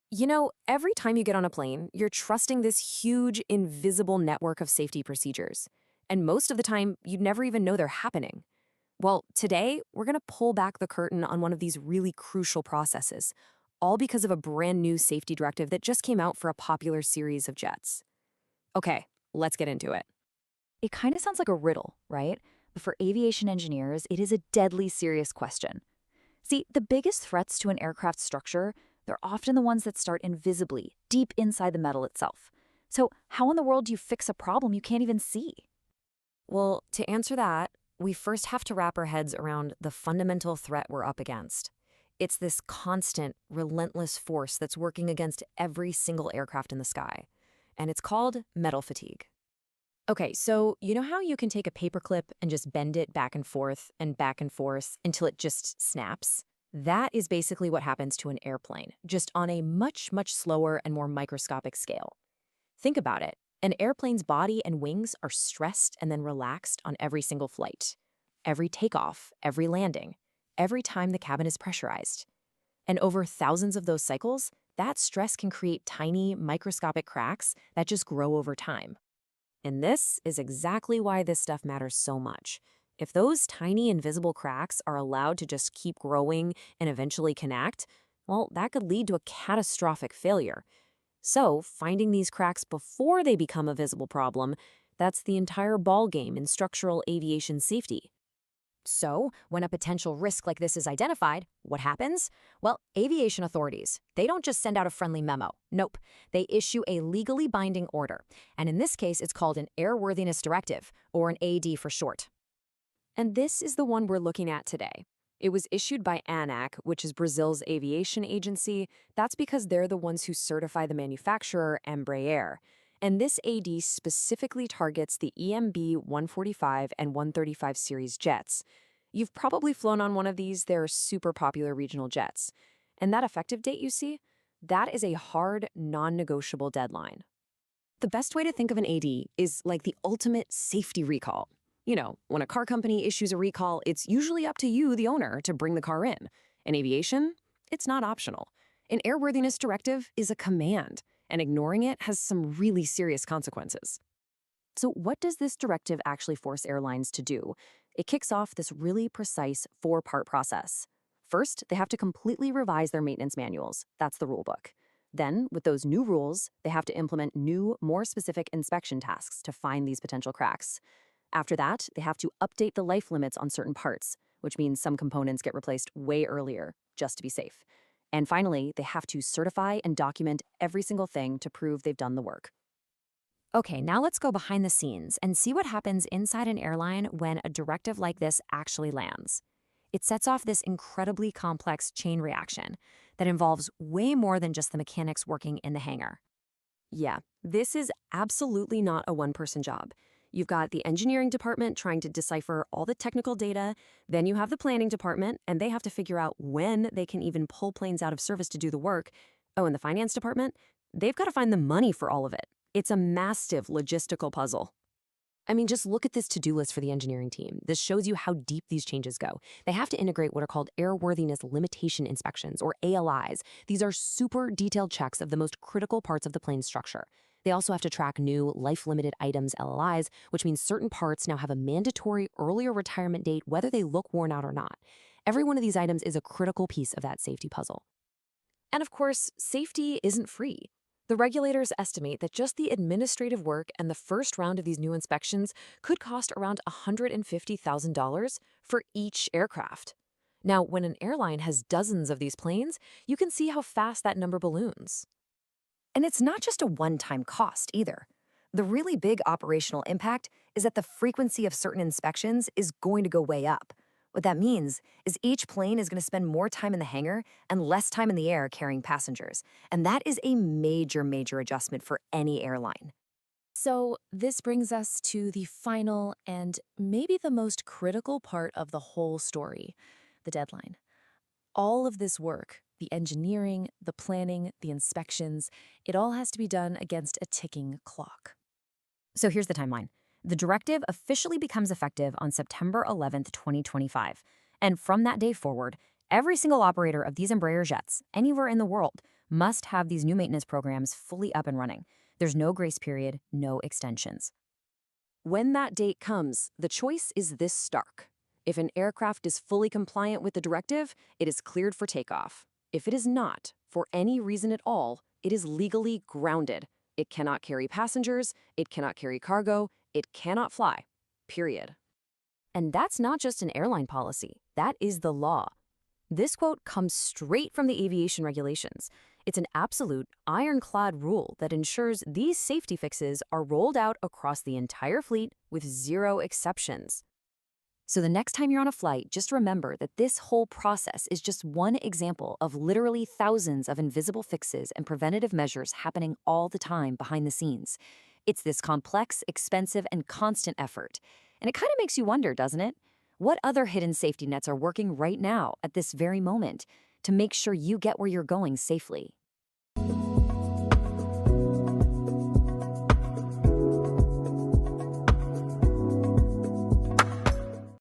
Every time you get on a plane, you're trusting this huge, invisible network of safety procedures. And most of the time, you'd never even know they're happening. Well, today, we're going to pull back the curtain on one of these really crucial processes, all because of a brand new safety directive that just came out for a popular series of jets. Okay, let's get into it. It kind of sounds like a riddle, right? But for aviation engineers, it is a deadly serious question. See, the biggest threats to an aircraft's structure, they're often the ones that start invisibly, deep inside the metal itself. So, how in the world do you fix a problem you can't even see? Well, to answer that, we first have to wrap our heads around the fundamental threat we're up against. It's this constant, relentless force that's working against every single aircraft in the sky. And it's called metal fatigue. Okay, so you know how you can take a paperclip and just bend it back and forth until it just snaps? That is basically what happens to an airplane, just on a much, much slower and more microscopic scale. Think about it. An airplane's body and wings are stressed and then relaxed on every single flight, every takeoff, every landing, every time the cabin is pressurized. And over thousands of those cycles, that stress can create tiny, microscopic cracks that just grow over time. And this is exactly why this stuff matters so much. If those tiny invisible cracks are allowed to just keep growing and eventually connect, well, that could lead to a catastrophic failure. So, finding these cracks before they become a visible problem, that's the entire ballgame in structural aviation safety. So, when a potential risk like this is identified, what happens? Well, aviation authorities, they don't just send out a friendly memo. Nope. They issue a legally binding order. And in this case, it's called an Airworthiness Directive, or an AD for short. And this is the one we're looking at today. It was issued by ANAC, which is Brazil's aviation agency. That's because they're the ones who certify the manufacturer, Embraer. And this AD specifically targets the EMB-145 and 135 series jets. You've probably flown on one of these. They're super popular regional jets. And that effective date you see, that is a hard, non-negotiable deadline. The best way to think of an AD is like the ultimate safety recall. When a car company issues a recall, it's usually up to you, the owner, to bring the car in. In aviation, it's not optional. An airworthiness directive is a command, and ignoring it has some really serious consequences. So what does this directive actually force airlines to do? It kicks off this really precise four-part process. First, they have to completely revise their maintenance manuals. That's the rule book. Then, with those new rules, they have to implement new, more specific inspection tasks to find these potential cracks. After that, they have to update the life limits on certain parts, which means some components get replaced way earlier, just to be safe. And finally, they have to certify and document every single thing to prove they've done the work. Okay, now let's go behind the scenes and see what happens inside an airline when a directive like this actually lands. It sets off this incredibly complex chain reaction that involves way more than just the mechanics working in the hangar. Yeah, this is absolutely not a one-person job. You've got the engineering department trying to decipher all the technical data. Then you have the planning department, and they have to figure out when they can even pull planes out of service to do the work. Oh, and the finance department, they've got to find the money for all of it. It's a massive logistical puzzle. I mean, just look at this to-do list for the engineering team. This shows you how deep these changes go. They have to integrate what are called Airworthiness Limitation inspections, or ALIs. These are super detailed checks of the most critical parts of the plane's structure. They also have to track new life-limited items, LLIs, which means certain parts now have a mandatory earlier retirement date, whether they look worn out or not. Every one of these items is a critical piece of that safety puzzle. And of course, safety isn't free. The regulators estimate that just the administrative work and the first round of these new inspections could cost around $150,000 for each aircraft. Now, when an airline has dozens of these planes, you can see how fast that number balloons. And it's not just a one-time cost either. The really big operational impact is that the frequency of certain inspections is going to go way up. What that means is each plane is going to spend more time in the hangar and less time in the air carrying passengers. And that is a major, major adjustment for any airline. So this brings us to the final and maybe the most critical part of the whole story, the deadline. All of this work, the engineering, the planning, the inspections, it all has to be done against a ticking clock. So here's the timeline. The directive officially becomes effective on September 11th, 2025. And from that day forward, every single operator of these Embraer jets, anywhere in the world, must have these new maintenance programs fully up and running. There's no grace period, no extensions. When that date comes, the choice is this stark. If an aircraft is fully compliant with the directive, it is cleared for takeoff. If it is not, for any reason at all, it is legally grounded. It cannot carry passengers, it cannot carry cargo, it cannot fly. Period. And that's not just an airline policy, that is the law. This quote comes straight from the aviation regulations. It's an absolute, ironclad rule that ensures these safety fixes are rolled out across the entire fleet with zero exceptions. So the next time you're on a flight, just remember that this whole process is just one example of literally thousands of invisible fixes and preventative measures happening all the time behind the scenes. It's this complex, expensive, and constant effort. And it kind of makes you wonder, doesn't it? What other hidden safety nets are working right now at this very moment to make sure you get where you're going safely?